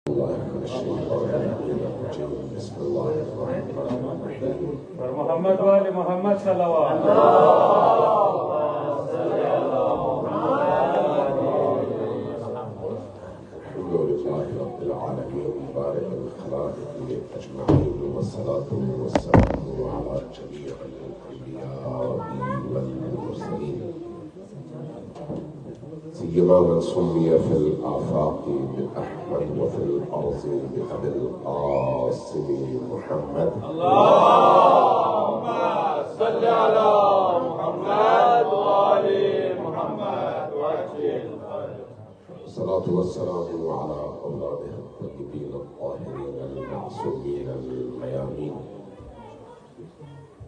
بسم اللہ الرحمن الرحیم اور محمد والے محمد صلوات الحمد للہ رب العالمین بارئ الخلائق اجمعین والصلاة والسلام علی جمیع الانبیاء والمرسلین سیما من سمی فی الآفاق بأحمد وفی الأرض بأبی القاسم محمد اللهم صل على محمد وآل محمد وعجل الصلاة والسلام على أولاده الطيبين الطاهرين المعصومين الميامين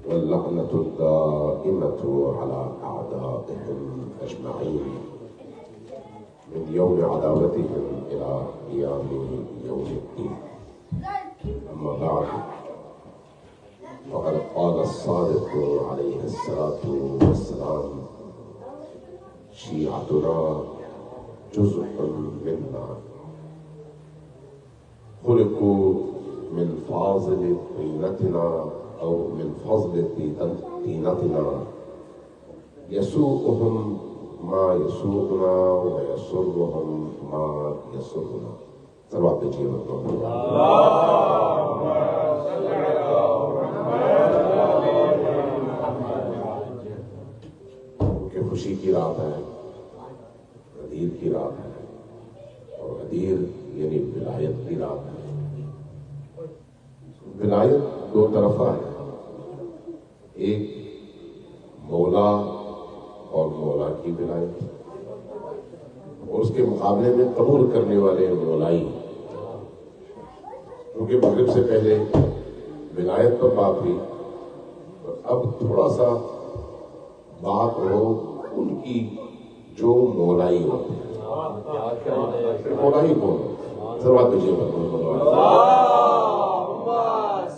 واللعنة الدائمة على أعدائهم أجمعين من يوم عداوتهم إلى قيام يوم الدين. أما بعد فقد قال الصادق عليه الصلاة والسلام شيعتنا جزء منا خلقوا من فاضل طينتنا أو من فضل طينتنا يسوءهم ما يسوءنا ويسرهم ما يسرنا. صلوات بجيب اللهم صل على محمد. کہ خوشی کی رات ہے، غدیر کی رات ہے، اور غدیر یعنی ولایت کی رات ہے. ولایت دو طرفہ ہے، ایک مولا اور مولا کی ولایت، اور اس کے مقابلے میں قبول کرنے والے مولائی. کیونکہ مغرب سے پہلے ولایت پر بات ہوئی، اور اب تھوڑا سا بات ہو ان کی جو مولائی ہوتے ہیں. مولائی کون ہے؟ ضرورت بجے اللهم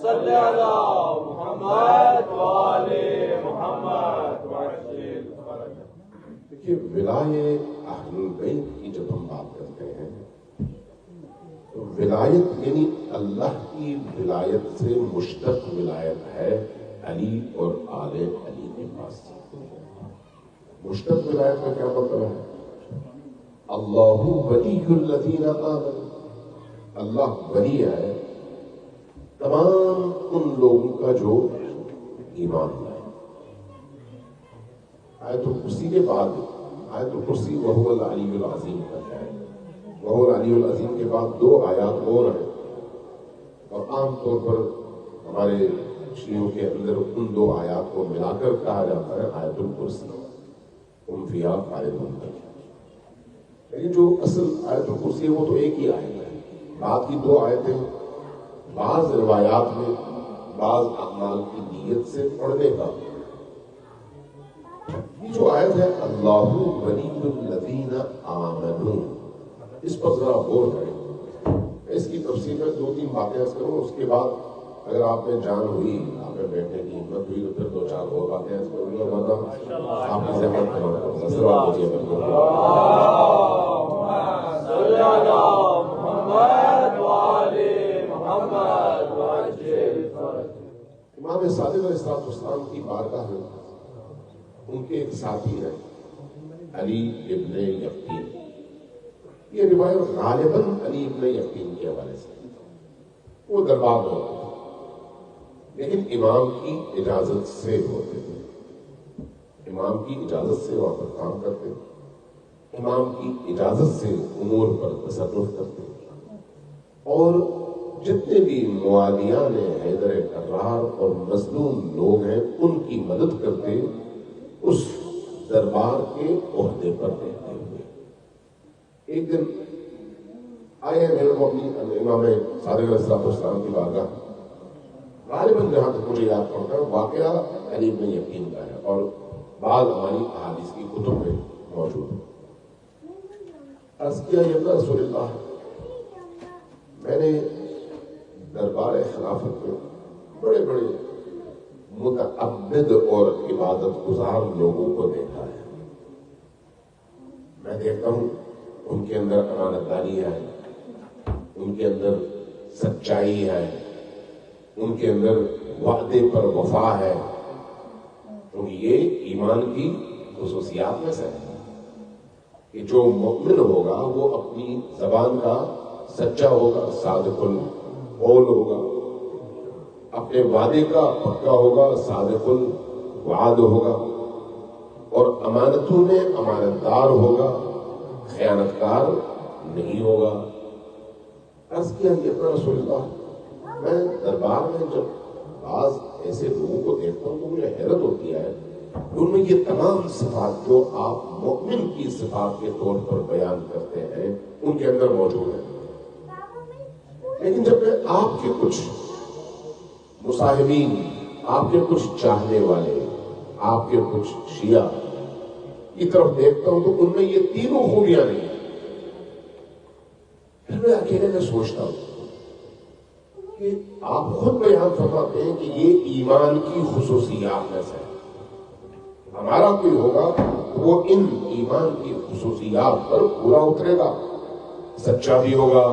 صل على محمد وآل محمد وعجل. دیکھیے، ولایت اہل البیت کی جب ہم بات کرتے ہیں تو ولایت یعنی اللہ کی ولایت سے مشتق ولایت ہے علی اور آل علی کے پاس. مشتق ولایت کا کیا مطلب ہے؟ اللہ ولی الذین آمنوا، اللہ ولی ہے تمام ان لوگوں کا جو ایمان لائے. آیت الکرسی کے بعد آیت الکرسی وہو العلی العظیم کا ہے. وہو العلی العظیم کے بعد دو آیات اور ہیں، اور عام طور پر ہمارے شیعوں کے اندر ان دو آیات کو ملا کر کہا جاتا ہے آیت الکرسی. ہم فیہا خالدون. لیکن جو اصل آیت الکرسی ہے وہ تو ایک ہی آیت ہے. بعد کی دو آیتیں بعض روایات میں بعض اعمال کی نیت سے پڑھنے کا. یہ جو آیت ہے اللہ ولی الذین آمنوا، اس پر ذرا غور کریں. اس کی تفصیل میں دو تین باتیں عرض کروں، اس کے بعد اگر آپ میں جان ہوئی، آپ میں بیٹھنے کی ہمت ہوئی تو پھر دو چار اور باتیں عرض کروں گا. ورنہ آپ کی زحمت تمام کروں گا. سلام مجھے صل على محمد وآل محمد وعجل. امام صادق علیہ السلام کی بارگاہ میں ان کے ایک ساتھی ہیں علی ابن یقین. یہ روایت غالباً علی ابن یقین کے حوالے سے. وہ دربار میں ہوتے تھے لیکن امام کی اجازت سے ہوتے تھے. امام کی اجازت سے وہاں پر کام کرتے، امام کی اجازت سے امور پر تصرف کرتے، اور جتنے بھی موادیان حیدر کرار اور مظلوم لوگ ہیں ان کی مدد کرتے اس دربار کے عہدے پر رہتے ہوئے. ایک دن آئے ہیں میرے مومنین امام صادق علیہ السلام کی بارگاہ. غالباً جہاں تک مجھے یاد پڑتا ہے واقعہ علی بن یقین کا ہے اور بعض ہماری احادیث کی کتب میں موجود ہے. عرض کیا یا رسول اللہ، میں نے دربار خلافت میں بڑے بڑے متعبد اور عبادت گزار لوگوں کو دیکھا ہے. میں دیکھتا ہوں ان کے اندر امانت داری ہے، ان کے اندر سچائی ہے، ان کے اندر وعدے پر وفا ہے، کیونکہ یہ ایمان کی خصوصیات میں سے ہے کہ جو مؤمن ہوگا وہ اپنی زبان کا سچا ہوگا، صادق القول ہوگا، اپنے وعدے کا پکا ہوگا، صادق الوعد ہوگا، اور امانتوں میں امانتدار ہوگا، خیانت کار نہیں ہوگا۔ عرض کیا کہ اپنا رسول اللہ، میں دربار میں جب بعض ایسے لوگوں کو دیکھتا ہوں تو مجھے حیرت ہوتی ہے کہ ان میں یہ تمام صفات جو آپ مؤمن کی صفات کے طور پر بیان کرتے ہیں ان کے اندر موجود ہیں، لیکن جب میں آپ کے کچھ مصاحبین، آپ کے کچھ چاہنے والے، آپ کے کچھ شیعہ کی طرف دیکھتا ہوں تو ان میں یہ تینوں خوبیاں نہیں ہیں۔ پھر میں اکیلے میں سوچتا ہوں کہ آپ خود بیان فرماتے ہیں کہ یہ ایمان کی خصوصیات میں سے ہے، ہمارا کوئی ہوگا وہ ان ایمان کی خصوصیات پر پورا اترے گا، سچا بھی ہوگا،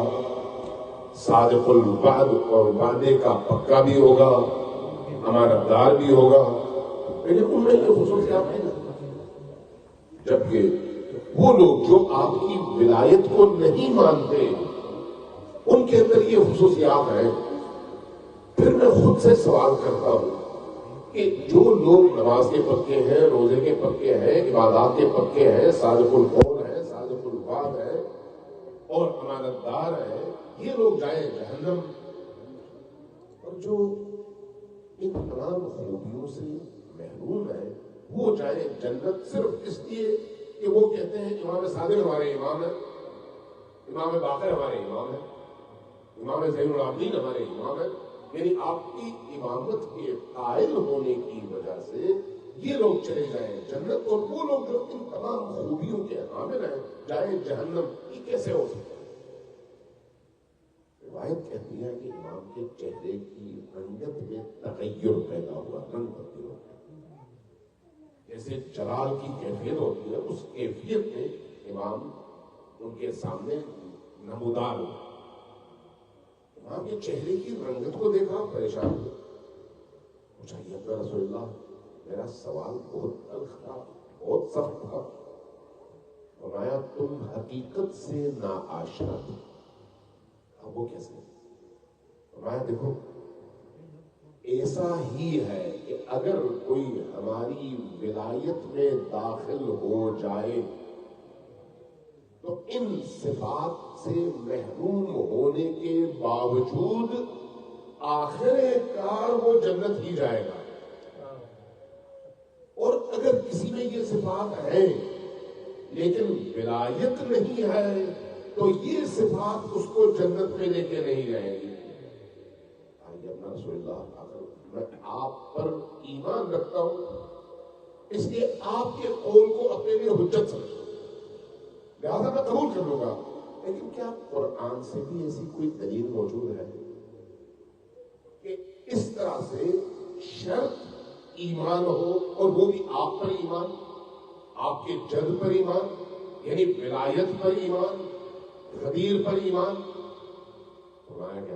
صادق الوعد اور وعدے کا پکا بھی ہوگا، امانتدار بھی ہوگا، لیکن ان میں یہ خصوصیات نہیں۔ جبکہ وہ لوگ جو آپ کی ولایت کو نہیں مانتے ان کے اندر یہ خصوصیات ہیں۔ پھر میں خود سے سوال کرتا ہوں کہ جو لوگ نماز کے پکے ہیں، روزے کے پکے ہیں، عبادات کے پکے ہیں، صادق القول ہیں، صادق الوعد ہیں اور امانتدار ہیں، یہ لوگ جائیں جہنم، اور جو ان تمام خوبیوں سے محروم ہیں وہ جائیں جنت، صرف اس لیے کہ وہ کہتے ہیں امام صادق ہمارے امام ہیں، امام باقر ہمارے امام ہیں، امام زین العابدین ہمارے امام ہیں۔ یعنی آپ کی امامت کے قائل ہونے کی وجہ سے یہ لوگ چلے جائیں جنت، اور وہ لوگ جو ان تمام خوبیوں کے حامل ہیں جائیں جہنم، یہ کیسے ہو سکتا ہے؟ روایت کہتی ہے کہ امام کے چہرے کی رنگت میں تغیر پیدا ہوا، رنگ تبدیل ہو گیا، جیسے جلال کی کیفیت ہوتی ہے اس کیفیت میں امام ان کے سامنے نمودار ہوا۔ امام کے چہرے کی رنگت کو دیکھا، پریشان ہوا، پوچھا یا رسول اللہ میرا سوال بہت تلخ تھا، بہت سخت تھا، فرمایا تم حقیقت سے ناآشنا تھے۔ اب وہ کیسے؟ فرمایا دیکھو ایسا ہی ہے کہ اگر کوئی ہماری ولایت میں داخل ہو جائے تو ان صفات سے محروم ہونے کے باوجود آخر کار وہ جنت ہی جائے گا، اور اگر کسی میں یہ صفات ہیں لیکن ولایت نہیں ہے تو یہ صفات اس کو جنت میں لے کے نہیں جائیں گی۔ اپنا رسول اللہ میں آپ پر ایمان رکھتا ہوں، اس لیے آپ کے قول کو اپنے لیے حجت سمجھتا ہوں، لہٰذا میں قبول کر لوں گا، لیکن کیا قرآن سے بھی ایسی کوئی دلیل موجود ہے کہ اس طرح سے شرط ایمان ہو، اور وہ بھی آپ پر ایمان، آپ کے جد پر ایمان، یعنی ولایت پر ایمان، غدیر پر ایمان؟ فرمایا کیا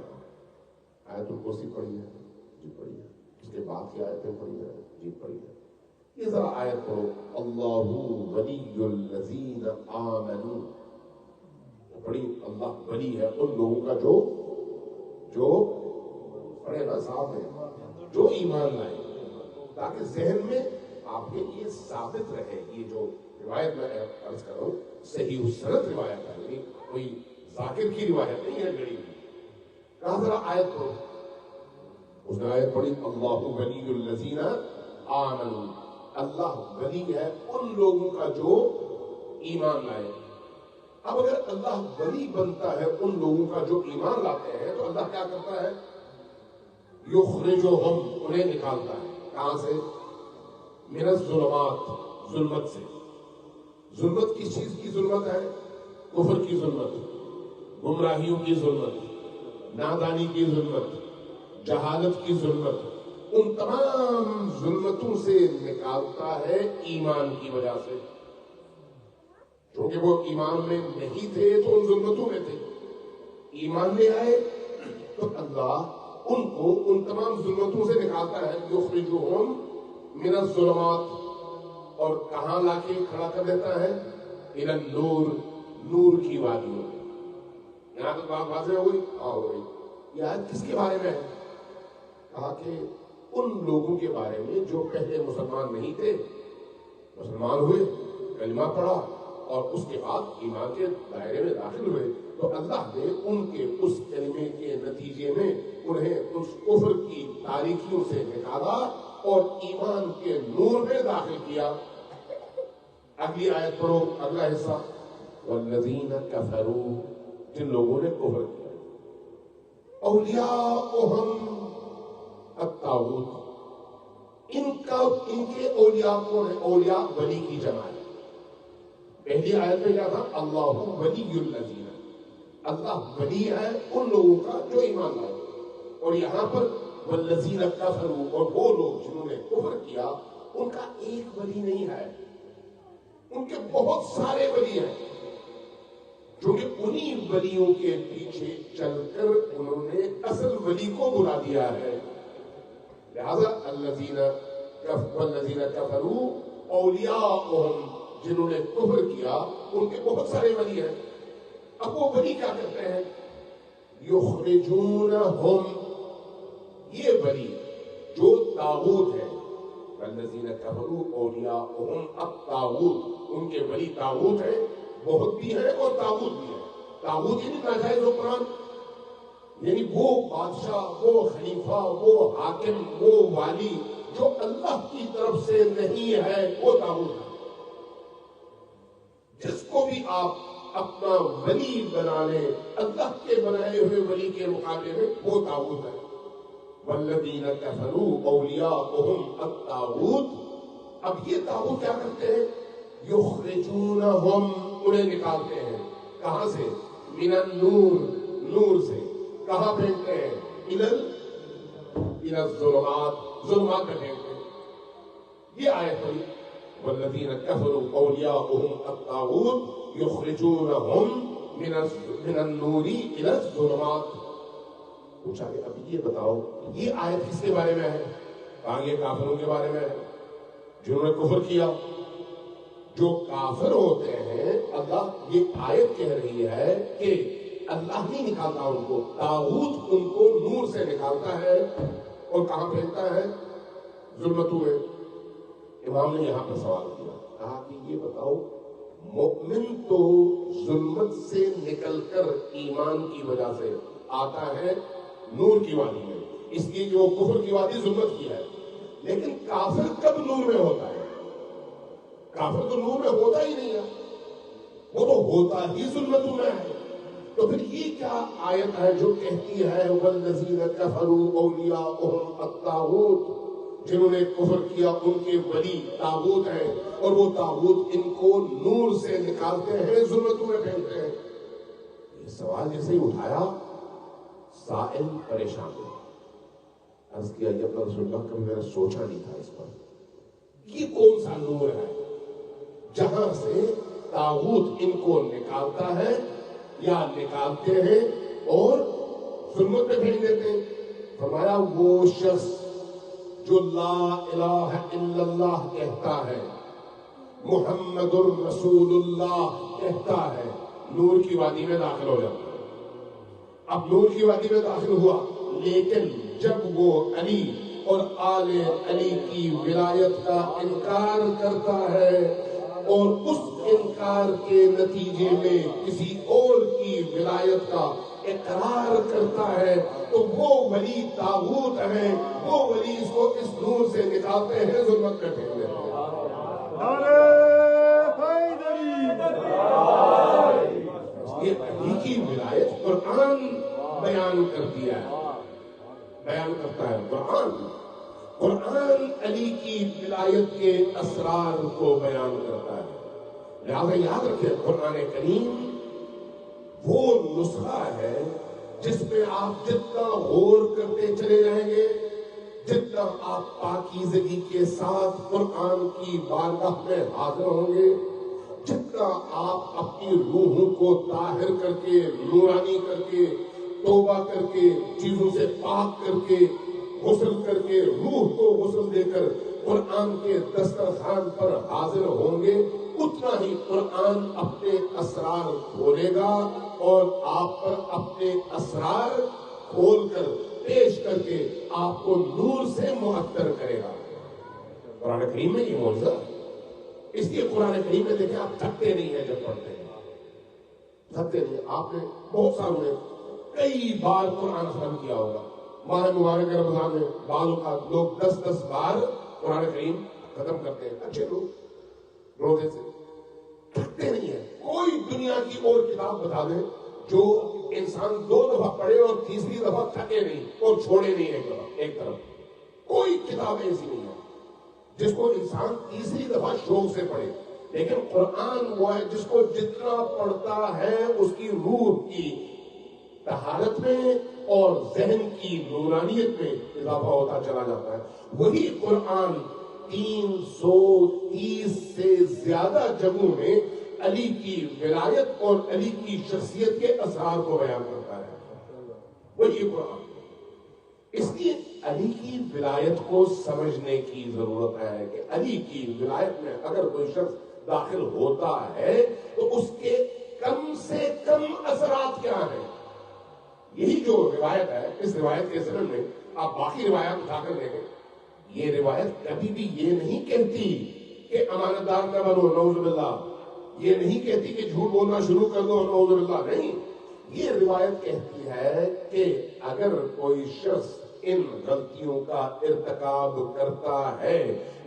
آیت الکرسی پڑھی ہے؟ جی پڑھی ہے۔ اس کے بعد کی آیتیں پڑھی ہے؟ جی پڑھی ہے۔ یہ ذرا آیت پڑھو، اللہ ولی الذین آمنوا، پڑھی، اللہ ولی ہے ان لوگوں کا جو پڑھے نا صاحب ہے، جو ایمان لائے، تاکہ ذہن میں آپ کے یہ ثابت رہے۔ یہ جو روایت میں عرض کر رہا ہوں صحیح السند روایت ہے، یعنی کوئی ذاکر کی روایت نہیں ہے گڑی ہوئی۔ کہاں ذرا آیت پڑھو؟ اس نے آیت پڑھی، اللہ ولی الذین آمنوا، اللہ ولی ہے ان لوگوں کا جو ایمان لائے۔ اب اگر اللہ ولی بنتا ہے ان لوگوں کا جو ایمان لاتے ہیں تو اللہ کیا کرتا ہے؟ یخرجہم، انہیں نکالتا ہے، کہاں سے؟ من الظلمات، ظلمت سے۔ ظلمت کس چیز کی ظلمت ہے؟ کفر کی ظلمت، گمراہیوں کی ظلمت، نادانی کی ظلمت، جہالت کی ظلمت، ان تمام ظلمتوں سے نکالتا ہے ایمان کی وجہ سے، کیونکہ وہ ایمان میں نہیں تھے تو ان ظلمتوں میں تھے۔ ایمان لے آئے تو اللہ ان کو ان تمام ظلمتوں سے نکالتا ہے، یخرجہم من الظلمات، اور کہاں لا کے کھڑا کر دیتا ہے؟ الی النور، نور کی وادیوں میں۔ یہاں تک بات واضح ہو گئی؟ ہو گئی۔ یہ آیت کس کے بارے میں ہے؟ کہا کہ ان لوگوں کے بارے میں جو پہلے مسلمان نہیں تھے، مسلمان ہوئے، کلمہ پڑھا اور اس کے بعد ایمان کے دائرے میں داخل ہوئے، تو اللہ نے ان کے اس کلمے کے نتیجے میں انہیں اس کفر کی تاریکیوں سے نکالا اور ایمان کے نور میں داخل کیا۔ اگلی آیت پڑھو، اگلا حصہ، والذین کفروا، جن لوگوں نے کفر کیا، اولیاؤہم الطاغوت، ان کے اولیاء کون ہیں؟ اولیاء ولی کی جمع ہے۔ پہلی آیت میں کیا تھا؟ اللہ ولی الذین، اللہ ولی ہے ان لوگوں کا جو ایمان لائے، اور یہاں پر والذین کفروا، اور وہ لوگ جنہوں نے کفر کیا ان کا ایک ولی نہیں ہے، ان کے بہت سارے ولی ہیں، جو کہ انہی ولیوں کے پیچھے چل کر انہوں نے اصل ولی کو بلا دیا ہے۔ لہذا والذین کفروا اولیاؤہم، جنہوں نے کفر کیا ان کے بہت سارے ولی ہیں۔ اب وہ ولی کیا کرتے ہیں؟ یخرجونہم، یہ ولی جو طاغوت ہے، والذین کفروا اولیاؤہم الطاغوت، ان کے ولی طاغوت ہیں، بہت بھی ہیں اور طاغوت بھی ہیں۔ طاغوت یعنی ناجائز حکمران، یعنی وہ بادشاہ، وہ خلیفہ، وہ حاکم، وہ والی جو اللہ کی طرف سے نہیں ہے، وہ طاغوت ہے۔ جس کو بھی آپ اپنا ولی بنا لیں اللہ کے بنائے ہوئے ولی کے مقابلے میں، وہ طاغوت ہے۔ والذین کفروا اولیاؤہم الطاغوت، اب یہ طاغوت کیا کرتے ہیں؟ یخرجونہم، انہیں نکالتے ہیں، کہاں سے؟ من النور، نور سے، کہاں پھینکتے ہیں؟ الی الظلمات، ظلمات میں پھینکتے ہیں۔ یہ آیت ہوئی والذین کفروا اولیاؤہم الطاغوت یخرجونہم من النور الی الظلمات۔ پوچھا کہ اب یہ بتاؤ یہ آیت کس کے بارے میں ہے؟ آگے کافروں کے بارے میں ہے جنہوں نے کفر کیا۔ جو کافر ہوتے ہیں اللہ یہ آیت کہہ رہی ہے کہ اللہ نہیں نکالتا ان کو، طاغوت ان کو نور سے نکالتا ہے اور کہاں پھینکتا ہے؟ ظلمتوں میں۔ امام نے یہاں پر سوال کیا، کہا کہ یہ بتاؤ مؤمن تو ظلمت سے نکل کر ایمان کی وجہ سے آتا ہے نور کی وادی میں، اس لیے جو کفر کی وادی ظلمت کی ہے، لیکن کافر کب نور میں ہوتا ہے؟ کافر تو نور میں ہوتا ہی نہیں ہے، وہ تو ہوتا ہی ظلمتوں میں ہے۔ تو پھر یہ کیا آیت ہے جو کہتی ہے والذین کفروا اولیاؤہم الطاغوت، جنہوں نے کفر کیا ان کے ولی طاغوت ہیں اور وہ طاغوت ان کو نور سے نکالتے ہیں، ظلمتوں میں پھینکتے ہیں؟ یہ سوال جیسے ہی اٹھایا سائل پریشان ہوا، عرض کیا جب رسول اللہ کبھی میں نے سوچا نہیں تھا اس پر، یہ کون سا نور ہے جہاں سے طاغوت ان کو نکالتا ہے یا نکالتے ہیں اور ظلمت میں بھیج دیتے ہیں؟ فرمایا وہ شخص جو لا الہ الا اللہ کہتا ہے، محمد الرسول اللہ کہتا ہے، نور کی وادی میں داخل ہو جاتا ہے۔ اب نور کی وادی میں داخل ہوا، لیکن جب وہ علی اور آل علی کی ولایت کا انکار کرتا ہے اور اس انکار کے نتیجے میں کسی اور کی ولایت کا اقرار کرتا ہے تو وہ ولی طاغوت ہیں، وہ ولی اس کو اس نور سے نکالتے ہیں، ظلمت میں پھینک دیتے ہیں۔ یہ علی کی ولایت قرآن بیان کر دیا ہے، بیان کرتا ہے قرآن علی کی ولایت کے اسرار کو بیان کرتا ہے۔ لہذا یاد رکھیں قرآن کریم وہ نسخہ ہے جس میں آپ جتنا غور کرتے چلے جائیں گے، جتنا آپ پاکیزگی کے ساتھ قرآن کی بارگاہ میں حاضر ہوں گے، جتنا آپ اپنی روحوں کو طاہر کر کے، نورانی کر کے، توبہ کر کے، چیزوں سے پاک کر کے، غسل کر کے، روح کو غسل دے کر قرآن کے دسترخوان پر حاضر ہوں گے، اتنا ہی قرآن اپنے اسرار کھولے گا اور آپ پر اپنے اسرار کھول کر پیش کر کے آپ کو نور سے معطر کرے گا۔ قرآن کریم میں یہ معجزہ ہے۔ اس لیے قرآن کریم میں دیکھیں آپ تھکتے نہیں ہیں جب پڑھتے ہیں، تھکتے نہیں۔ آپ نے بہت ساروں نے کئی بار قرآن ختم کیا ہوگا۔ ماہ مبارک رمضان میں بعض اوقات لوگ 10 بار قرآن کریم ختم کرتے ہیں، اچھے لوگ روزے سے تھکتے نہیں ہیں۔ کوئی دنیا کی اور کتاب بتا دیں جو انسان 2 دفعہ پڑھے اور تیسری دفعہ تھکے نہیں اور چھوڑے نہیں ایک طرف۔ کوئی کتاب ایسی نہیں ہے جس کو انسان تیسری دفعہ شوق سے پڑھے، لیکن قرآن وہ ہے جس کو جتنا پڑھتا ہے اس کی روح کی طہارت میں اور ذہن کی نورانیت میں اضافہ ہوتا چلا جاتا ہے۔ وہی قرآن 330 سے زیادہ جگہوں میں علی کی ولایت اور علی کی شخصیت کے اسرار کو بیان کرتا ہے، وہی قرآن۔ اس لیے علی کی ولایت کو سمجھنے کی ضرورت ہے کہ علی کی ولایت میں اگر کوئی شخص داخل ہوتا ہے تو اس کے کم سے کم اثرات کیا ہیں۔ یہی جو روایت ہے، اس روایت کے ضمن میں آپ باقی روایات اٹھا کر دیکھیں، یہ روایت کبھی بھی یہ نہیں کہتی کہ امانت دار نہ بنو، نعوذ باللہ، یہ نہیں کہتی کہ جھوٹ بولنا شروع کر دو، نعوذ باللہ، نہیں۔ یہ روایت کہتی ہے کہ اگر کوئی شخص ان غلطیوں کا ارتکاب کرتا ہے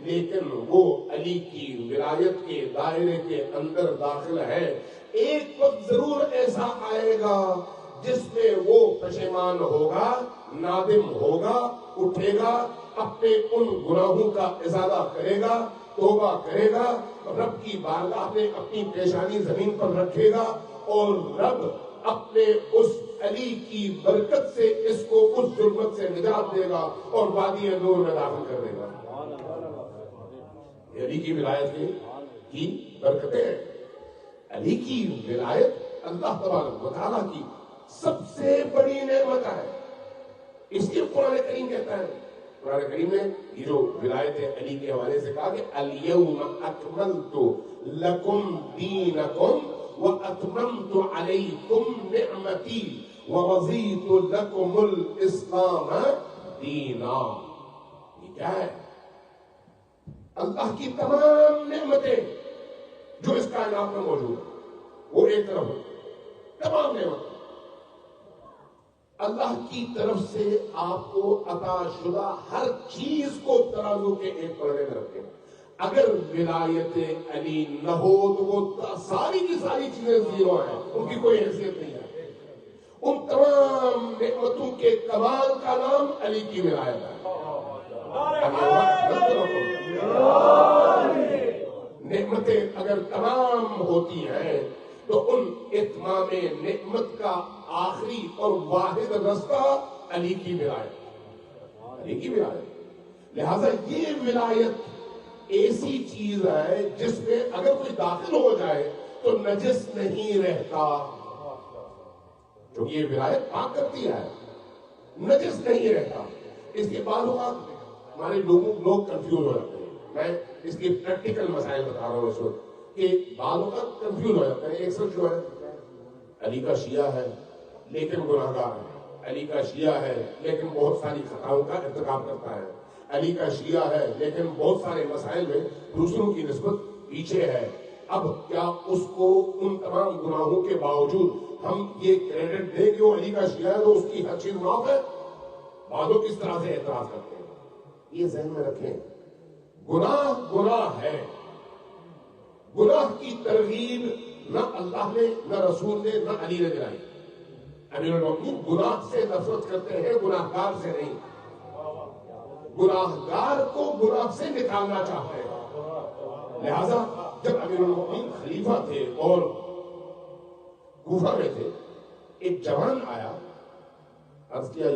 لیکن وہ علی کی ولایت کے دائرے کے اندر داخل ہے، ایک وقت ضرور ایسا آئے گا جس میں وہ پشیمان ہوگا، نادم ہوگا، اٹھے گا، اپنے ان گناہوں کا ازالہ کرے گا، توبہ کرے گا، رب کی بارگاہ میں اپنی پیشانی زمین پر رکھے گا اور رب اپنے اس علی کی برکت سے اس کو اس ظلمت سے نجات دے گا اور وادی نور میں داخل کر دے گا۔ علی کی ولایت کی برکتیں ہیں۔ علی کی ولایت اللہ تبارک و تعالیٰ کی سب سے بڑی نعمت ہے۔ اس لیے قرآن کریم کہتا ہے، قرآن کریم نے یہ جو ولایت علی کے حوالے سے کہا کہ الیوم اکملت لکم دینکم واتممت علیکم نعمتی ورضیت لکم الاسلام دینا۔ یہ کیا ہے؟ اللہ کی تمام نعمتیں جو اس کائنات میں موجود ہیں وہ ایک طرف ہے، تمام نعمتیں اللہ کی طرف سے آپ کو عطا شدہ ہر چیز کو ترازو کے ایک پلڑے میں رکھیں۔ اگر ولایت علی نہ ہو تو وہ ساری کی ساری چیزیں زیرو ہیں، ان کی کوئی حیثیت نہیں ہے۔ ان تمام نعمتوں کے کمال کا نام علی کی ولایت ہے۔ نعمتیں اگر تمام ہوتی ہیں تو ان اتمام نعمت کا آخری اور واحد رستہ علی کی ولایت، علی کی ولایت۔ لہذا یہ ولایت ایسی چیز ہے جس میں اگر کوئی داخل ہو جائے تو نجس نہیں رہتا، کیونکہ یہ ولایت پاک کرتی ہے، نجس نہیں رہتا۔ اس کے بعد ہمارے لوگ کنفیوز ہو جاتے ہیں۔ میں اس کے پریکٹیکل مسائل بتا رہا ہوں اس وقت کہ بعض اوقات کنفیوز ہو جاتے ہیں۔ ایک شخص جو ہے علی کا شیعہ ہے لیکن گناہگار ہے، علی کا شیعہ ہے لیکن بہت ساری خطاؤں کا ارتکاب کرتا ہے، علی کا شیعہ ہے لیکن بہت سارے مسائل میں دوسروں کی نسبت پیچھے ہے۔ اب کیا اس کو ان تمام گناہوں کے باوجود ہم یہ کریڈٹ دیں کہ وہ علی کا شیعہ ہے تو اس کی ہر چیز معاف ہے؟ بعضوں کس طرح سے اعتراض کرتے ہیں۔ یہ ذہن میں رکھیں، گناہ ہے، گناہ کی ترغیب نہ اللہ نے، نہ رسول نے، نہ علی نے دلائی۔ امیر المومنین گناہ سے نفرت کرتے ہیں، گناہگار سے نہیں۔ گناہگار کو گناہ سے نکالنا چاہتے ہیں۔ لہذا جب امیر المومنین خلیفہ تھے اور کوفہ میں تھے، ایک جوان آیا، عرض کیا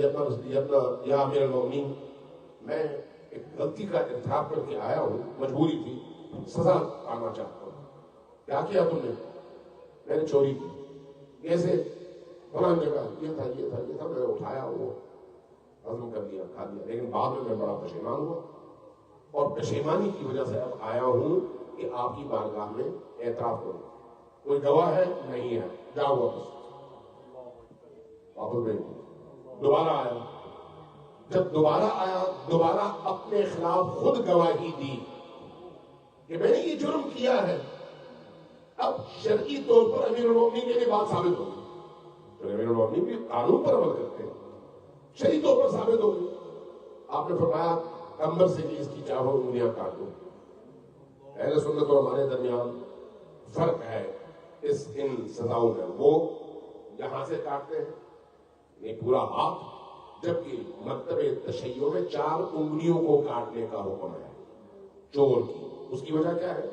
یا امیر المومنین، میں ایک غلطی کا ارتکاب کر کے آیا ہوں، مجبوری تھی، سزا پانا چاہتا ہوں۔ کیا کیا تم نے؟ میں نے چوری کی. کیسے؟ فلاں جگہ یہ تھا یہ تھا یہ تھا. میں نے اٹھایا, وہ ہضم کر لیا, کھا لیا, لیکن بعد میں بڑا پشیمان ہوا, اور پشیمانی کی وجہ سے اب آیا ہوں کہ آپ کی بارگاہ میں اعتراف کروں. کوئی گواہ ہے؟ نہیں ہے. جاؤ واپس نہیں. دوبارہ آیا. جب دوبارہ آیا, دوبارہ اپنے خلاف خود گواہی دی کہ میں نے یہ جرم کیا ہے. اب شرعی طور پر امیر المومنین کے لیے بات ثابت ہوگی. امیر المومنین بھی قانون پر عمل کرتے ہیں, شرعی طور پر ثابت ہوگی. آپ نے فرمایا کمر سے کہ اس کی چاروں انگلیاں کاٹ دو. اہل سنت اور ہمارے درمیان فرق ہے ان سزاؤں میں. وہ یہاں سے کاٹتے ہیں نہیں پورا ہاتھ, جبکہ مکتب تشیع میں 4 انگلیوں کو کاٹنے کا حکم ہے چور کی. اس کی وجہ کیا ہے؟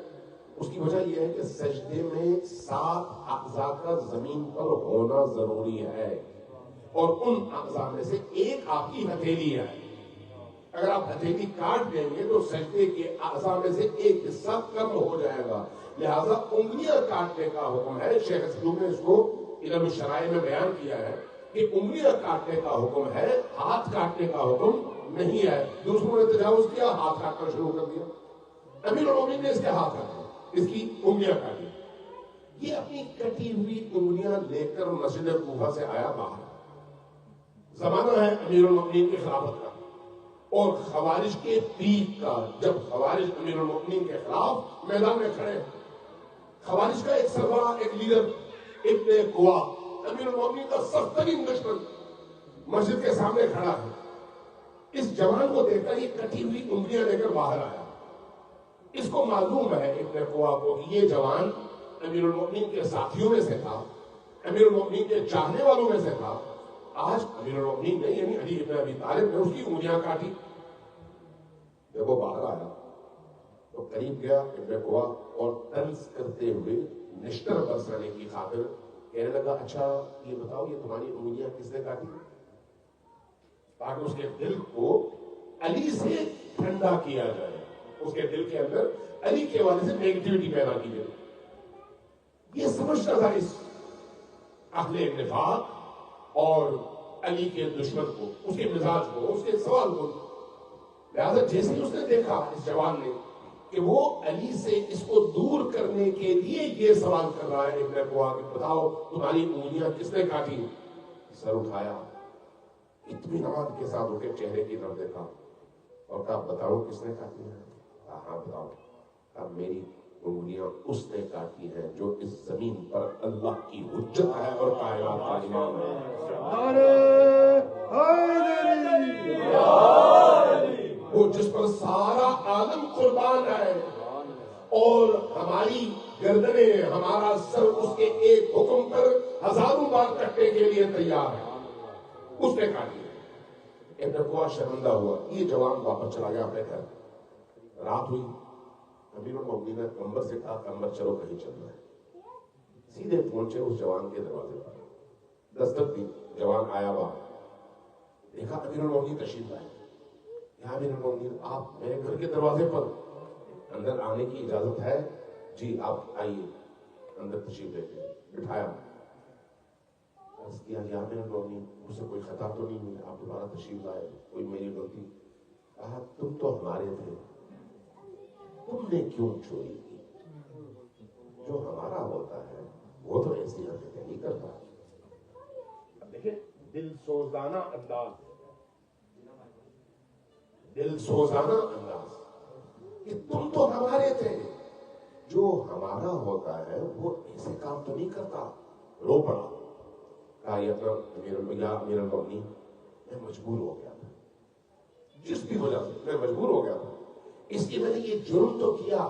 اس کی وجہ یہ ہے کہ سجدے میں 7 اعضاء کا زمین پر ہونا ضروری ہے, اور ان اعضاء میں سے ایک آپ کی ہتھیلی ہے. اگر آپ ہتھیلی کاٹ دیں گے تو سجدے کے اعضاء میں سے ایک حصہ کم ہو جائے گا. لہذا انگلیاں کاٹنے کا حکم ہے. شیخ اسلوب نے اس کو علم الشرائع میں بیان کیا ہے کہ انگلیاں کاٹنے کا حکم ہے, ہاتھ کاٹنے کا حکم نہیں ہے. دوسروں نے تجاوز کیا, ہاتھ کاٹنا شروع کر دیا. امیر المومنین نے اس کے ہاتھ کاٹے, اس کی انگلیاں کاٹی. یہ اپنی کٹی ہوئی انگلیاں لے کر مسجد کوفہ سے آیا باہر. زمانہ ہے امیر المومنین کی خلافت کا اور خوارج کے پیک کا. جب خوارج امیر المومنین کے خلاف میدان میں کھڑے ہیں, خوارج کا ایک سربراہ, ایک لیڈر ابن قوا, امیر المومنین کا سخت ترین دشمن, مسجد کے سامنے کھڑا ہے. اس جوان کو دیکھ کر یہ کٹی ہوئی انگلیاں لے کر باہر آیا. اس کو معلوم ہے ابن قوا کو کہ یہ جوان امیر المومنین کے ساتھیوں میں سے تھا, امیر المومنین کے چاہنے والوں میں سے تھا. آج امیر المومنین نے یعنی علی ابن ابی طالب نے اس کی انگلیاں کاٹی. جب وہ باہر آیا تو قریب گیا ابن قوا اور طنز کرتے ہوئے نشتر برسانے کی خاطر کہنے لگا, اچھا یہ بتاؤ یہ تمہاری انگلیاں کس نے کاٹی؟ تاکہ اس کے دل کو علی سے ٹھنڈا کیا جائے, اس کے دل کے اندر علی کے حوالے سے نیگیٹیوٹی پیدا کی جائے. یہ سمجھتا تھا اس اہل نفاق اور علی کے دشمن کو, اس کے مزاج کو, اس کے سوال کو. لہذا جیسے ہی اس نے دیکھا اس جوان نے کہ وہ علی سے اس کو دور کرنے کے لیے یہ سوال کر رہا ہے ابن قوا کہ بتاؤ تمہاری انگلیاں کس نے کاٹی, سر اٹھایا, اطمینان کے ساتھ ان کے چہرے کی طرف دیکھا اور کہا بتاؤ کس نے کاٹی ہے؟ ہاں بتاؤ. اب میری انگلیاں اس نے کاٹی ہیں جو اس زمین پر اللہ کی حجت ہے اور کائنات کا امام ہے. وہ جس پر سارا عالم قربان ہے اور ہماری گردنیں, ہمارا سر اس کے ایک حکم پر ہزاروں بار کٹنے کے لیے تیار ہے, اس نے کاٹی. ابن قوا شرمندہ ہوا. یہ جوان واپس چلا گیا اپنے گھر. رات ہوئی, امیر المومنین نے کمبر سے کہا کمبر چلو کہیں چلنا ہے. سیدھے پہنچے اس جوان کے دروازے پر, دستک دی, جوان آیا باہر. دیکھا امیر المومنین تشریف لائے. یا امیر المومنین آپ میرے گھر کے دروازے پر, اندر آنے کی اجازت ہے؟ جی آپ آئیے. اندر تشریف لے کے بٹھایا. عرض کیا یا امیر المومنین مجھ سے کوئی خطا تو نہیں ہوئی, آپ دوبارہ تشریف لائے, کوئی میری غلطی؟ کہا تم تو ہمارے تھے, تم نے کیوں چوری کی؟ جو ہمارا ہوتا ہے وہ تو ایسی حرکتیں نہیں کرتا. اب دیکھیں دل سوزانہ انداز, دل سوزانہ انداز کہ تم تو ہمارے تھے, جو ہمارا ہوتا ہے وہ ایسے کام تو نہیں کرتا. رو پڑا. کہا امیر المومنین میں مجبور ہو گیا تھا, جس بھی وجہ سے میں مجبور ہو گیا تھا, اس لیے میں نے یہ جرم تو کیا,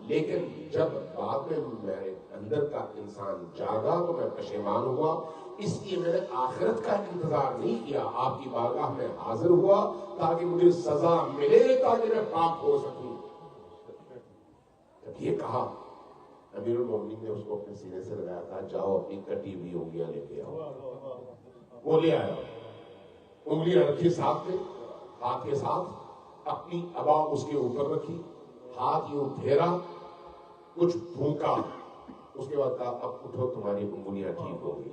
لیکن جب بعد میں میرے اندر کا انسان جاگا تو میں پشیمان ہوا. اس لیے میں نے آخرت کا انتظار نہیں کیا, آپ کی بارگاہ میں حاضر ہوا تاکہ مجھے سزا ملے, تاکہ میں پاک ہو سکوں. جب یہ کہا امیر المومنین نے اس کو اپنے سینے سے لگایا, کہا جاؤ اپنی کٹی ہوئی انگلیاں لے کے آؤ. وہ لے آیا, انگلیاں رکھی ساتھ میں, ہاتھ کے ساتھ اپنی ابا اس کے اوپر رکھی, ہاتھ یوں پھیرا, کچھ پھونکا, اس کے بعد کہا اب اٹھو تمہاری انگلیاں ٹھیک ہو گئی.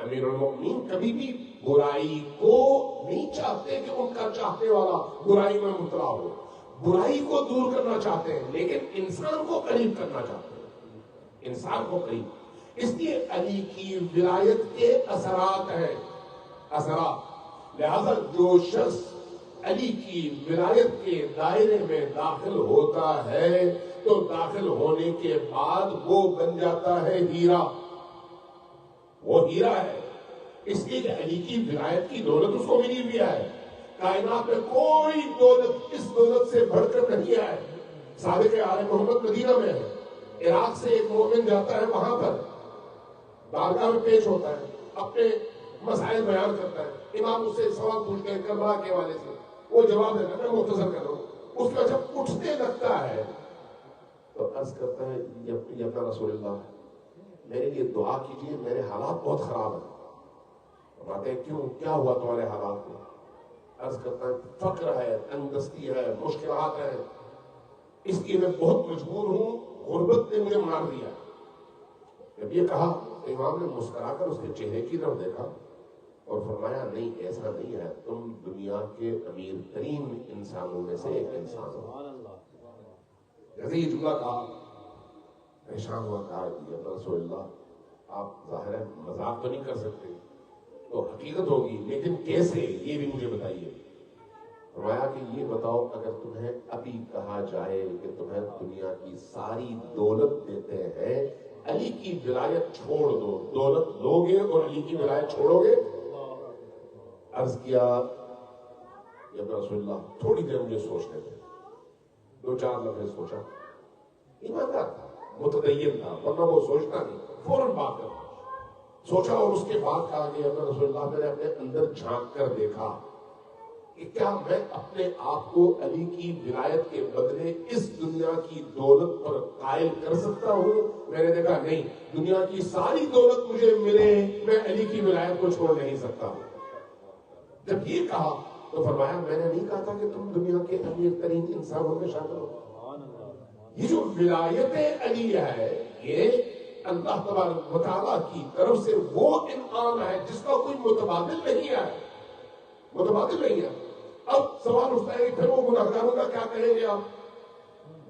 امیر المؤمنین کبھی بھی برائی کو نہیں چاہتے کہ ان کا چاہنے والا برائی میں مبتلا ہو. برائی کو دور کرنا چاہتے ہیں لیکن انسان کو قریب کرنا چاہتے ہیں, انسان کو قریب. اس لیے علی کی ولایت کے اثرات ہیں, اثرات. لہذا جو شخص علی کی ولایت کے دائرے میں داخل ہوتا ہے تو داخل ہونے کے بعد وہ بن جاتا ہے ہیرا. وہ ہیرا ہے اس لیے کہ علی کی ولایت کی دولت اس کو ملی ہوئی ہے. کائنات میں کوئی دولت اس دولت سے بڑھ کر نہیں ہے. صادق آل محمد مدینہ میں ہے, عراق سے ایک مومن جاتا ہے, وہاں پر بارگاہ میں پیش ہوتا ہے, اپنے مسائل بیان کرتا ہے. امام اس سے سوال پوچھتے ہیں کربلا کے حوالے سے, وہ جواب دیتا ہے, میں مختصر کر رہا ہوں. اس کے بعد جب اٹھنے لگتا ہے تو عرض کرتا ہے یا رسول اللہ میرے لیے دعا کیجیے, میرے حالات بہت خراب ہیں. فرماتے ہیں کیوں, کیا ہوا تمہارے حالات میں؟ عرض کرتا ہے فقر ہے, تنگ دستی ہے, مشکلات ہیں, اس لیے میں بہت مجبور ہوں, غربت نے مجھے مار دیا. جب یہ کہا امام نے مسکرا کر اس کے چہرے کی طرف دیکھا اور فرمایا نہیں ایسا نہیں ہے, تم دنیا کے امیر ترین انسانوں میں سے ایک انسان ہو. جیسے یہ جملہ کہا پریشان ہوا, کہا یا رسول اللہ آپ ظاہر ہے مذاق تو نہیں کر سکتے, تو حقیقت ہوگی لیکن کیسے یہ بھی مجھے بتائیے. فرمایا کہ یہ بتاؤ اگر تمہیں ابھی کہا جائے کہ تمہیں دنیا کی ساری دولت دیتے ہیں, علی کی ولایت چھوڑ دو, دولت لو گے اور علی کی ولایت چھوڑو گے؟ عرض کیا یا رسول اللہ تھوڑی دیر مجھے سوچنے دیں. 2-4 لمحے سوچا. ایماندار تھا, متدین تھا, ورنہ وہ سوچتا نہیں, فوراً بات کرتا. سوچا اور اس کے بعد کہا کہ یا رسول اللہ میں نے اپنے اندر جھانک کر دیکھا کہ کیا میں اپنے آپ کو علی کی ولایت کے بدلے اس دنیا کی دولت پر قائل کر سکتا ہوں؟ میں نے دیکھا نہیں, دنیا کی ساری دولت مجھے ملے میں علی کی ولایت کو چھوڑ نہیں سکتا. جب یہ کہا تو فرمایا میں نے نہیں کہا تھا کہ تم دنیا کے امیر ترین انسانوں میں شامل ہو. یہ جو ولایت علی ہے یہ اللہ تبارک و تعالیٰ کی طرف سے وہ انعام ہے جس کا کوئی متبادل نہیں ہے, متبادل نہیں ہے. اب سوال اٹھتا ہے کہ پھر وہ گناہگاروں کا کیا کہیں گے آپ؟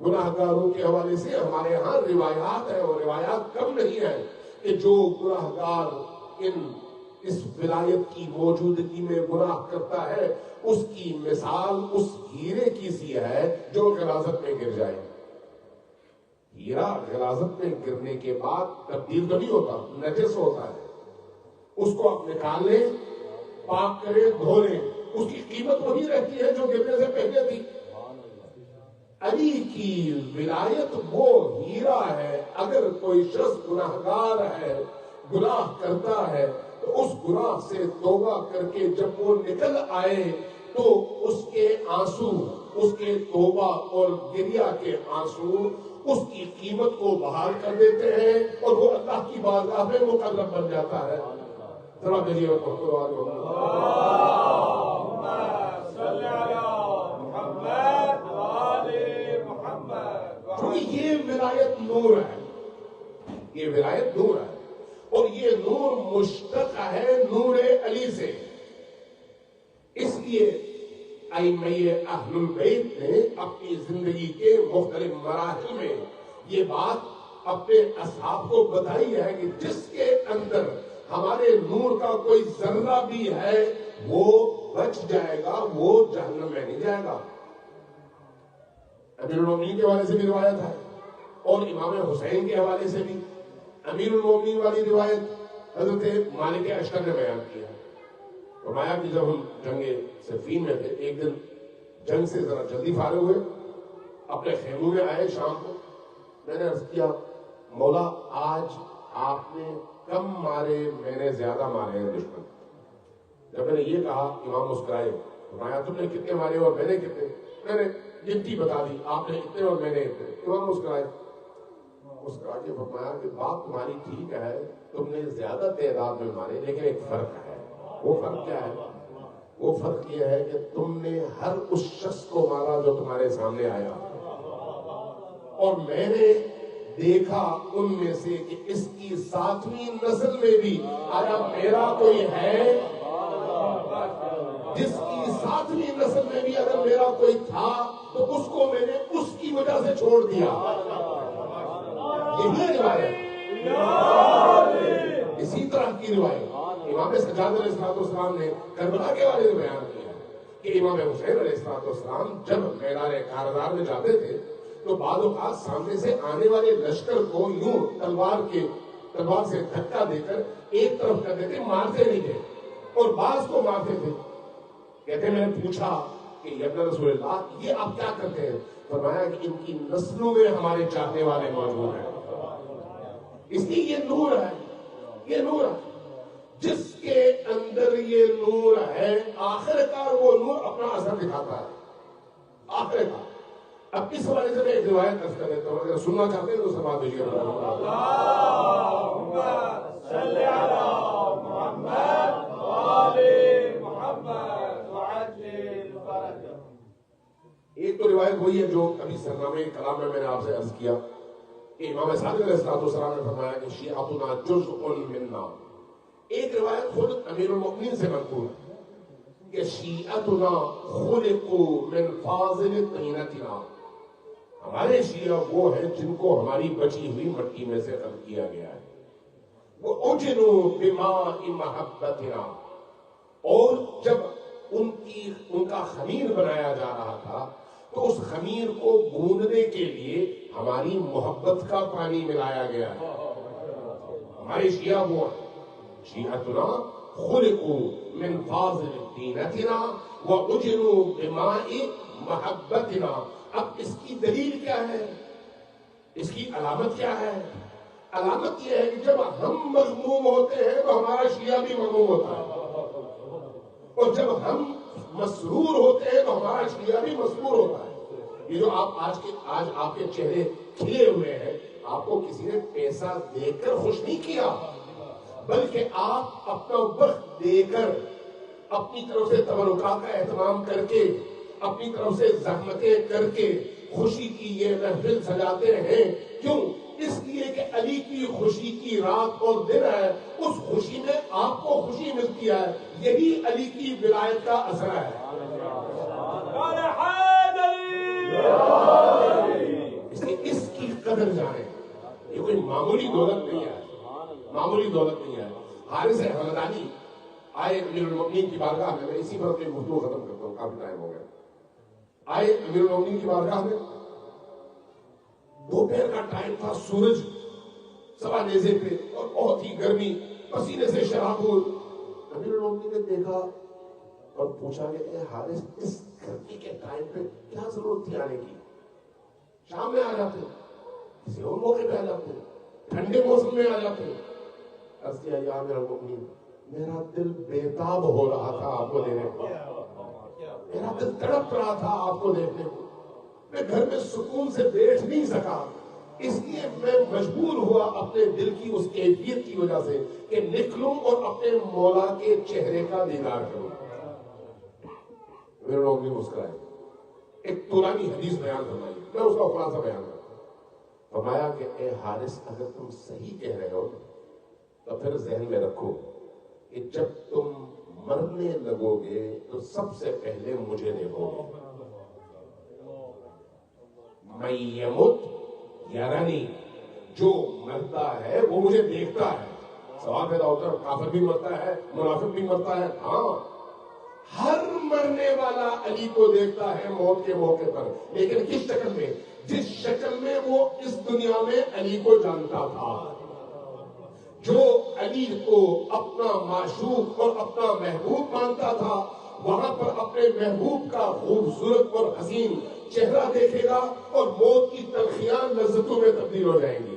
گناہگاروں کے حوالے سے ہمارے یہاں روایات ہیں اور روایات کم نہیں ہے کہ جو گناہگار اس ولایت کی موجودگی میں گناہ کرتا ہے اس کی مثال اس ہیرے کی سی ہے جو غلاظت میں گر جائے. ہیرا غلاظت میں گرنے کے بعد تبدیل تو نہیں ہوتا, نجس ہوتا ہے. اس کو آپ نکال لیں, پاک کریں, دھو لیں, اس کی قیمت وہی رہتی ہے جو گرنے سے پہلے تھی. علی کی ولایت وہ ہیرا ہے. اگر کوئی شخص گناہگار ہے, گناہ کرتا ہے, تو اس گناہ سے توبہ کر کے جب وہ نکل آئے تو اس کے آنسو, اس کے توبہ اور گریہ کے آنسو اس کی قیمت کو بحال کر دیتے ہیں اور وہ اللہ کی بارگاہ میں مقرب بن جاتا ہے. ذرا کہیے یہ ولایت نور ہے, یہ ولایت نور ہے اور یہ نور مشتق ہے نور علی سے. اس لیے ائمہ اہل البیت نے اپنی زندگی کے مختلف مراحل میں یہ بات اپنے اصحاب کو بتائی ہے کہ جس کے اندر ہمارے نور کا کوئی ذرہ بھی ہے وہ بچ جائے گا, وہ جہنم میں نہیں جائے گا. امیر المومنین کے حوالے سے بھی روایت ہے اور امام حسین کے حوالے سے بھی. امیر المومنین والی روایت حضرت مالک اشتر نے بیان کیا. فرمایا کہ جب ہم جنگ صفین میں تھے, ایک دن جنگ سے ذرا جلدی فارغ ہوئے, اپنے خیموں میں آئے شام کو. میں نے عرض کیا مولا آج آپ نے کم مارے, میں نے زیادہ مارے ہیں دشمن. جب میں نے یہ کہا امام مسکرائے. فرمایا تم نے کتنے مارے اور میں نے کتنے؟ میں نے گنتی بتا دی, آپ نے اتنے اور میں نے اتنے. امام مسکرائے. مسکرا کے فرمایا کہ بات تمہاری ٹھیک ہے, تم نے زیادہ تعداد میں مارے, لیکن ایک فرق ہے. وہ فرق کیا ہے؟ وہ فرق یہ ہے کہ تم نے ہر اس شخص کو مارا جو تمہارے سامنے آیا, اور میں نے دیکھا ان میں سے کہ اس کی 7ویں نسل میں بھی اگر میرا کوئی ہے، جس کی 7ویں نسل میں بھی اگر میرا کوئی تھا تو اس کو میں نے اس کی وجہ سے چھوڑ دیا. یہی روایت. اسی طرح کی روایت امام سجاد علیہ السلام نے کربلا کے بارے میں بیان کیا کہ امام حسین علیہ السلام جب میدان کارزار میں جاتے تھے تو بعض اوقات سامنے سے آنے والے لشکر کو یوں تلوار سے دھکا دے کر ایک طرف کر دیتے، مارتے نہیں تھے، اور بعض کو مارتے تھے. کہتے میں نے پوچھا کہ یا رسول اللہ یہ آپ کیا کرتے ہیں؟ فرمایا کہ ان کی نسلوں میں ہمارے چاہنے والے موجود ہیں. اس لیے یہ نور ہے، یہ نور ہے. جس کے اندر یہ نور ہے آخرکار وہ نور اپنا اثر دکھاتا ہے آخرکار. اب اس حوالے سے میں ایک روایت درج کر دیتا ہوں، اگر سننا چاہتے ہیں تو سماعت دیجیے. اللہم صلی علی محمد وآل محمد وعجل فرجہ. ایک تو روایت وہی ہے جو ابھی سرنامے کلام میں نے آپ سے عرض کیا کہ امام صادق علیہ السلام نے فرمایا کہ شیعتنا جزء منا. ایک روایت خود امیر المؤمنین سے منقول ہے کہ شیعتنا خلقوا من فاضل طینتنا. ہمارے شیعہ وہ ہیں جن کو ہماری بچی ہوئی مٹی میں سے خلق کیا گیا ہے. وہ اجنوا بماء محبتنا. اور جب ان کا خمیر بنایا جا رہا تھا تو اس خمیر کو گوندنے کے لیے ہماری محبت کا پانی ملایا گیا ہے. ہمارے شیعہ وہ ہیں شیعتنا خلقوا من فاضل طینتنا واجنوا بماء محبتنا. اب اس کی دلیل کیا ہے؟ اس کی علامت کیا ہے؟ علامت یہ ہے کہ جب ہم مغموم ہوتے ہیں تو ہمارا شیعہ بھی مغموم ہوتا ہے، اور جب ہم مسرور ہوتے ہیں تو ہمارا شیعہ بھی مسرور ہوتا ہے. یہ جو آج آپ کے چہرے کھلے ہوئے ہیں، آپ کو کسی نے پیسہ دے کر خوش نہیں کیا، بلکہ آپ اپنا وقت دے کر، اپنی طرف سے تبرکات کا اہتمام کر کے، اپنی طرف سے زحمتیں کر کے خوشی کی یہ محفل سجاتے ہیں. کیوں؟ اس لیے کہ علی کی خوشی کی رات اور دن ہے، اس خوشی میں آپ کو خوشی ملتی ہے. یہی علی کی ولایت کا اثر ہے. اس لیے اس کی قدر جانیں. یہ کوئی معمولی دولت نہیں ہے، معمولی دولت نہیں ہے. حارث حمدانی آئے امیر المؤمنین کی بارگاہ میں اسی پر اپنی گفتگو ختم کرتا ہوں، کافی ٹائم ہو گیا. آئے امیر المؤمنین کی بارگاہ میں، دوپہر کا ٹائم تھا، سورج سوا نیزے پہ اور بہت ہی گرمی، پسینے سے شرابور. امیر المؤمنین نے دیکھا اور پوچھا کہ اے حارث، اس گرمی کے ٹائم پہ کیا ضرورت تھی آنے کی؟ شام میں آ جاتے، کسی اور موقع پہ آ جاتے، ٹھنڈے موسم میں آ جاتے. عرض کیا یا امیر المؤمنین، میرا دل بےتاب ہو رہا تھا آپ کو دینے کو، میرا دل تڑپ رہا تھا آپ کو دیکھنے کو. میں گھر میں سکون سے بیٹھ نہیں سکا، اس لیے میں مجبور ہوا اپنے دل کی اس کیفیت کی وجہ سے کہ نکلوں اور اپنے مولا کے چہرے کا دیدار کروں. میرے لوگ بھی مسکرائے. ایک قرآنی حدیث بیان فرمائی، میں اس کا خلاصہ بیان کرتا ہوں. فرمایا کہ اے حارث، اگر تم صحیح کہہ رہے ہو تو پھر ذہن میں رکھو کہ جب تم مرنے لگو گے تو سب سے پہلے مجھے دیکھو گے. میں یمت یرانی، جو مرتا ہے وہ مجھے دیکھتا ہے. سوال پیدا ہوتا ہے کافر بھی مرتا ہے، منافق بھی مرتا ہے. ہاں، ہر مرنے والا علی کو دیکھتا ہے موت کے موقع پر، لیکن کس شکل میں؟ جس شکل میں وہ اس دنیا میں علی کو جانتا تھا. جو علی کو اپنا معشوق اور اپنا محبوب مانتا تھا، وہاں پر اپنے محبوب کا خوبصورت اور حسین چہرہ دیکھے گا اور موت کی تلخیاں لذتوں میں تبدیل ہو جائیں گی.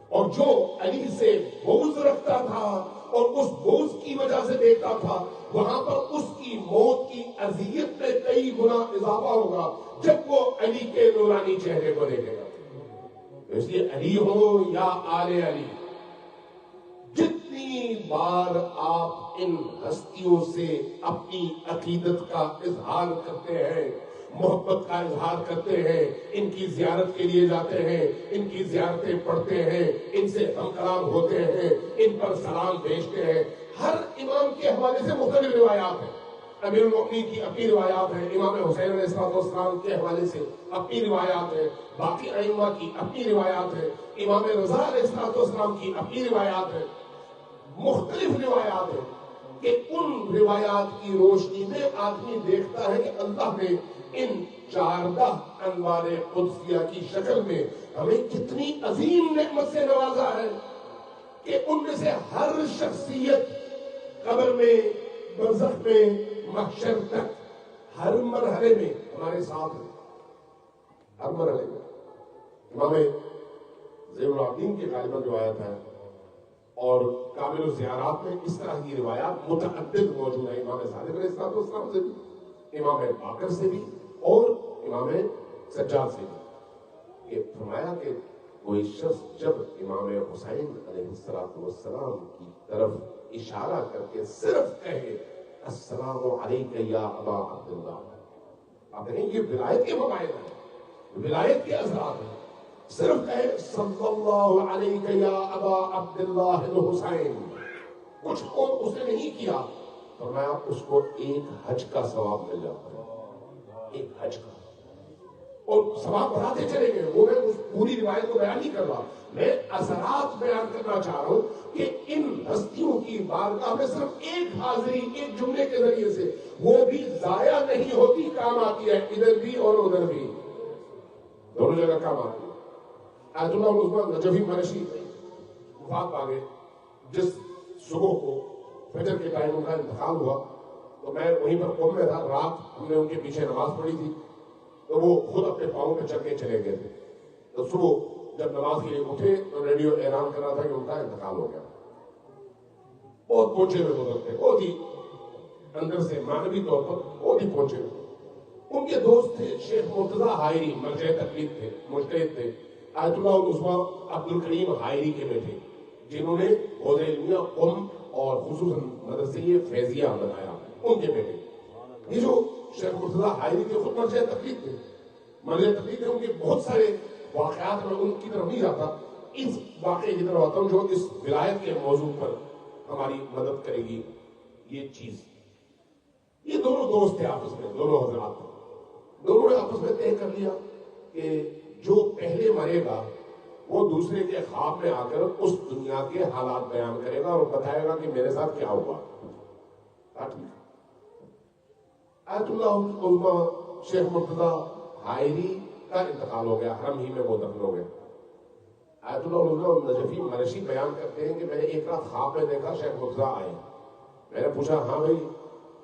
اور جو علی سے بغض رکھتا تھا اور اس بغض کی وجہ سے دیکھتا تھا، وہاں پر اس کی موت کی اذیت میں کئی گنا اضافہ ہوگا جب وہ علی کے نورانی چہرے کو دیکھے گا. اس لیے علی ہو یا آل علی، جتنی بار آپ ان ہستیوں سے اپنی عقیدت کا اظہار کرتے ہیں محبت کا اظہار کرتے ہیں، ان کی زیارت کے لیے جاتے ہیں، ان کی زیارتیں پڑھتے ہیں، ان سے ہم کلام ہوتے ہیں، ان پر سلام بھیجتے ہیں۔ ہر امام کے حوالے سے مختلف روایات ہیں۔ امیر المؤمنین کی اپنی روایات ہیں، امام حسین علیہ السلام کے حوالے سے اپنی روایات ہیں، باقی ائمہ کی اپنی روایات ہیں، امام رضا علیہ السلام کی اپنی روایات ہیں، مختلف روایات ہیں کہ ان روایات کی روشنی میں آدمی دیکھتا ہے کہ اللہ نے ان 14 انوار قدسیہ کی شکل میں ہمیں کتنی عظیم نعمت سے نوازا ہے کہ ان میں سے ہر شخصیت قبر میں، برزخ میں، محشر تک ہر مرحلے میں ہمارے ساتھ ہے، ہر مرحلے میں۔ امام زین العابدین کے غالباً روایت ہے، اور کامل الزیارات میں اس طرح کی روایات متعدد موجود ہیں، امام صادق علیہ السلام سے بھی، امام باقر سے بھی، اور امام سجاد سے بھی۔ کہ فرمایا کہ کوئی شخص جب امام حسین علیہ السلام کی طرف اشارہ کر کے صرف کہے السلام علیک یا ابا عبداللہ، آپ کہیں یہ ولایت کے فوائد ہیں، ولایت کے اثرات ہیں، صرف کہے صلی اللہ علیک یا ابا عبداللہ الحسین، کچھ اور اس نے نہیں کیا، فرمایا اس کو ایک حج کا ثواب مل جاتا ہے، ایک حج کا، اور ثواب بڑھاتے چلے گئے۔ وہ میں اس پوری روایت کو بیان نہیں کر رہا، میں اثرات بیان کرنا چاہ رہا ہوں کہ ان ہستیوں کی بارگاہ میں صرف ایک حاضری، ایک جملے کے ذریعے سے وہ بھی ضائع نہیں ہوتی، کام آتی ہے، ادھر بھی اور ادھر بھی، دونوں جگہ کام آتی ہے۔ آیت اللہ عثمان نجفی منشی وفات پا گئے، جس صبح کو فجر کے ٹائم ان کا انتقال ہوا تو میں وہیں پر قوم میں تھا، رات ہم نے ان کے پیچھے نماز پڑھی تھی، تو وہ خود اپنے پاؤں پہ چل کے چلے گئے تھے، تو صبح جب نماز کے لیے اٹھے تو ریڈیو اعلان کر رہا تھا کہ ان کا انتقال ہو گیا۔ بہت پہنچے ہوئے بزرگ تھے، بہت ہی اندر سے معنوی طور پر بہت ہی پہنچے ہوئے۔ ان کے دوست تھے شیخ مرتضی حائری، مرجع تقلید تھے، مجتہد تھے، آیت اللہ العظمیٰ عبد الکریم حائری کے بیٹے، جنہوں نے حوض علمیہ قم اور خصوصاً مدرسہ فیضیہ بنایا، ان کے بیٹے۔ یہ جو شیخ مرتضی حائری کے خود مرجع تقلید تھے، مرجع تقلید تھے، ان کے بہت سارے واقعات میں ان کی طرف نہیں جاتا، اس واقعے کی طرف آتا ہوں جو اس ولایت کے موضوع پر ہماری مدد کرے گی۔ یہ چیز، یہ دونوں دوست تھے آپس میں، دونوں حضرات، دونوں نے آپس میں طے کر لیا کہ جو پہلے مرے گا وہ دوسرے کے خواب میں آ کر اس دنیا کے حالات بیان کرے گا اور بتائے گا کہ میرے ساتھ کیا ہوا۔ آیت اللہ العظمیٰ شیخ مرتضی حائری کا انتقال ہو گیا، حرم ہی میں وہ دفن ہو گئے۔ آیت اللہ العظمیٰ نجفی منشی بیان کرتے ہیں کہ میں نے ایک رات خواب میں دیکھا شیخ مرتضی آئے، میں نے پوچھا ہاں بھائی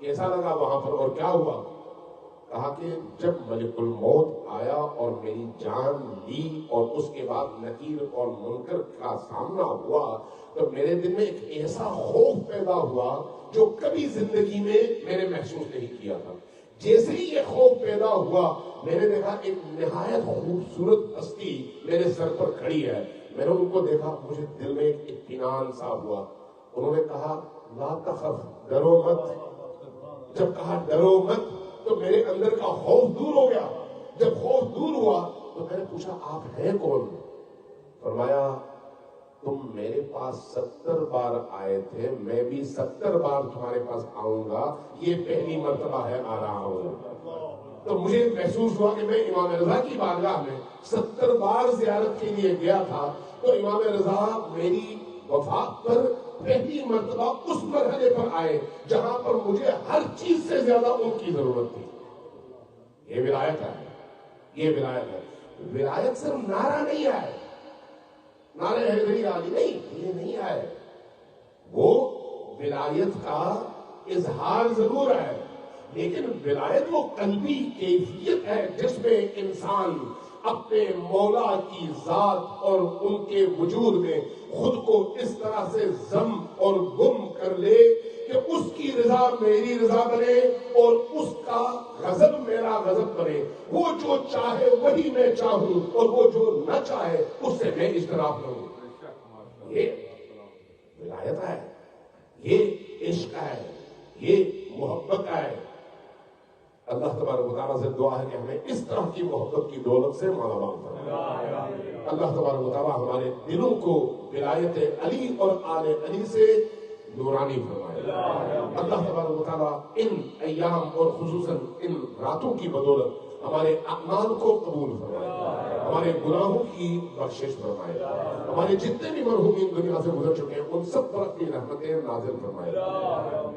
کیسا لگا وہاں پر اور کیا ہوا؟ کہا کہ جب ملک الموت آیا اور میری جان لی اور اس کے بعد نکیر اور منکر کا سامنا ہوا تو میرے دل میں ایک ایسا خوف پیدا ہوا جو کبھی زندگی میں نے محسوس نہیں کیا تھا۔ جیسے ہی یہ خوف پیدا ہوا میں نے دیکھا ایک نہایت خوبصورت ہستی میرے سر پر کھڑی ہے، میں نے ان کو دیکھا، مجھے دل میں ایک اطمینان سا ہوا۔ انہوں نے کہا لا تخف، ڈرو مت۔ جب کہا ڈرو مت تو میرے اندر کا خوف دور ہو گیا۔ جب خوف دور ہوا تو میں نے پوچھا آپ ہیں کون؟ فرمایا تم میرے پاس 70 بار آئے تھے، میں بھی 70 بار تمہارے پاس آؤں گا، یہ پہلی مرتبہ ہے آ رہا ہوں۔ تو مجھے محسوس ہوا کہ میں امام رضا کی بارگاہ میں 70 بار زیارت کے لیے گیا تھا، تو امام رضا میری وفات پر پہلی مرتبہ اس مرحلے پر آئے جہاں پر مجھے ہر چیز سے زیادہ ان کی ضرورت تھی۔ یہ ولایت ہے، یہ ولایت ہے۔ ولایت صرف نعرہ نہیں ہے، نعرہ حیدری علی نہیں، یہ نہیں ہے، وہ ولایت کا اظہار ضرور ہے، لیکن ولایت وہ قلبی کیفیت ہے جس میں انسان اپنے مولا کی ذات اور ان کے وجود میں خود کو اس طرح سے ضم اور گم کر لے کہ اس کی رضا میری رضا بنے اور اس کا غضب میرا غضب بنے، وہ جو چاہے وہی میں چاہوں اور وہ جو نہ چاہے اس سے میں اجتناب کروں۔ یہ ولایت ہے، یہ عشق ہے، یہ محبت ہے۔ اللہ تبارک و تعالیٰ سے دعا ہے کہ ہمیں اس طرح کی محبت کی دولت سے مالا مال فرمائے. اللہ تبارک و تعالیٰ ہمارے دلوں کو ولایت علی اور آل علی سے نورانی فرمائے. اللہ تبارک و تعالیٰ ان ایام اور خصوصاً ان راتوں کی بدولت ہمارے اعمال کو قبول فرمائے, ہمارے گناہوں کی بخشش فرمائے, ہمارے جتنے بھی مرحومین دنیا سے گزر چکے ہیں ان سب پر اپنی رحمتیں نازل فرمائے.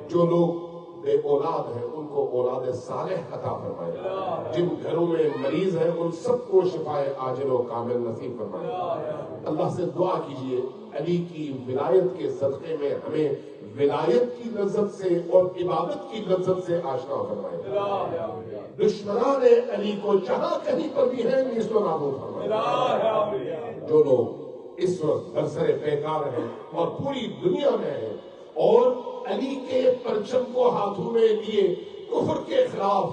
جو لوگ بے اولاد ہیں ان کو اولاد صالح عطا فرمائے. جن گھروں میں مریض ہیں ان سب کو شفائے عاجل و کامل نصیب فرمائے. اللہ سے دعا کیجئے علی کی ولایت کے صدقے میں ہمیں ولایت کی لذت سے اور عبادت کی لذت سے آشنا فرمائے. دشمنان علی کو جہاں کہیں پر بھی ہیں نیست و نابود فرمائے. جو لوگ اس وقت برسر پیکار ہیں اور پوری دنیا میں ہیں اور علی کے پرچم کو ہاتھوں میں لیے کفر کے خلاف,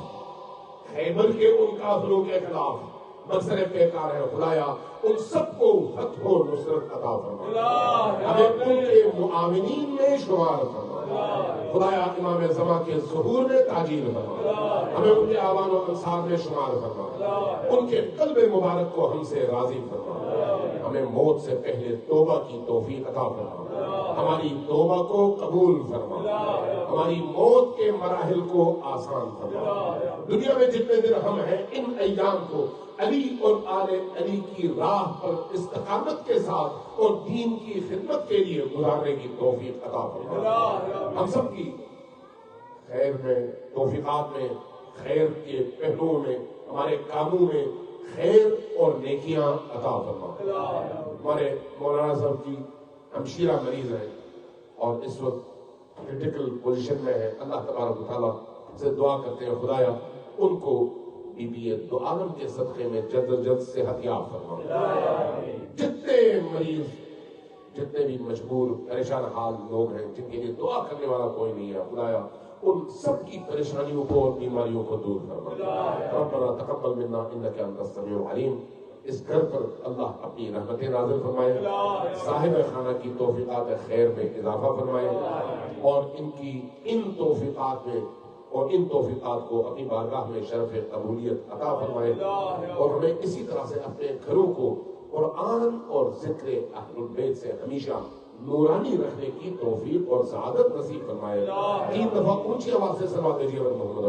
خیبر کے ان کافروں کے خلاف برسر پیکار ہے, خدایا ان سب کو فتح و نصرت عطا فرما, ہمیں ان کے معاونین میں شمار فرما. خدایا امام زمان کے ظہور میں تاجیل فرما, ہمیں ان کے آوان و انصار میں شمار فرما, ان کے قلب مبارک کو ہم سے راضی فرما. ہمیں موت سے پہلے توبہ کی توفیق عطا فرما, ہماری توبہ کو قبول فرما, ہماری موت کے مراحل کو آسان فرما. دنیا میں جتنے دن ہم ہیں ان ایام کو علی اور آل علی کی راہ پر استقامت کے ساتھ اور دین کی خدمت کے لیے گزارنے کی توفیق عطا فرما. ہم سب کی خیر میں, توفیقات میں, خیر کے پہلوؤں میں, ہمارے کاموں میں خیر اور نیکیاں عطا فرما. ہمارے مولانا صاحب کی ہمشیرہ مریض ہیں اور اس وقت کریٹیکل پوزیشن میں ہے. اللہ تبارک و تعالیٰ سے دعا کرتے ہیں خدایا ان کو بی بی دو عالم کے صدقے میں جلد از جلد صحت یاب فرما. جتنے مریض, جتنے بھی مجبور پریشان حال لوگ ہیں جن کے لیے دعا کرنے والا کوئی نہیں ہے, خدایا ان سب کی پریشانیوں کو اور بیماریوں کو دور فرما. ربنا تقبل منا انک انت السمیع العلیم. اس گھر پر اللہ اپنی رحمتیں نازل فرمائے, صاحب خانہ کی توفیقات خیر میں اضافہ فرمائے اور ان کی ان توفیقات میں اور ان توفیقات کو اپنی بارگاہ میں شرف قبولیت عطا فرمائے اور ہمیں اسی طرح سے اپنے گھروں کو قرآن اور ذکر اہل البیت سے ہمیشہ نورانی رکھنے کی توفیق اور سعادت نصیب فرمائے. 3 دفعہ اونچی آواز سے صلوات بھیجیے محمد.